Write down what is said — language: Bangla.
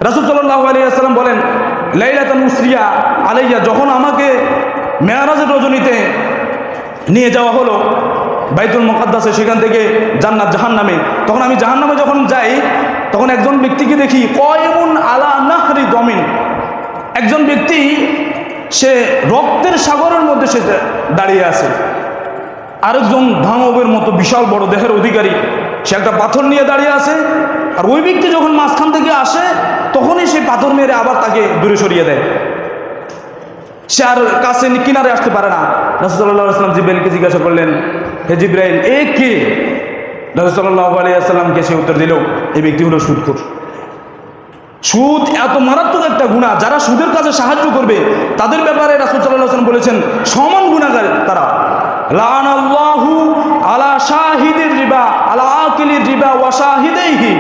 রাসূল সাল্লাল্লাহু আলাইহি ওয়াসাল্লাম বলেন, লাইলাতুন উসরিয়া আলাইয়া, যখন আমাকে মেরাজের রজনীতে নিয়ে যাওয়া হলো বাইতুল মুকাদ্দাসে, সেখান থেকে জান্নাত জাহান্নামে, তখন আমি জাহান্নামে যখন যাই তখন একজন ব্যক্তিকে দেখি কয়মুন আলা নাহরি দমিন, একজন ব্যক্তি সে রক্তের সাগরের মধ্যে সে দাঁড়িয়ে আছে। আরেকজন দানবের মতো বিশাল বড় দেহের অধিকারী, সে একটা পাথর নিয়ে দাঁড়িয়ে আছে। আর ওই ব্যক্তি যখন মাঝখান থেকে আসে তখনই সে পাথর মেরে আবার তাকে দূরে সরিয়ে দেয়, সে আর কাছে কিনারে আসতে পারে না। রাসূল সাল্লাল্লাহু আলাইহি ওয়াসাল্লাম জিবরাইলকে জিজ্ঞাসা করলেন, হে জিবরাইল, এ কে? রাসূল সাল্লাল্লাহু আলাইহি ওয়াসাল্লামকে সে উত্তর দিল, এই ব্যক্তি হলো সুদখোর। সুদ এত মারাত্মক একটা গুনাহ, যারা সুদের কাজে সাহায্য করবে তাদের ব্যাপারে রাসূল সাল্লাল্লাহু আলাইহি ওয়াসাল্লাম বলেছেন সমান গুনাহগার তারা। লাআনাল্লাহু আলা শাহিদির রিবা আলা আকিলির রিবা ওয়া শাহিদাইহি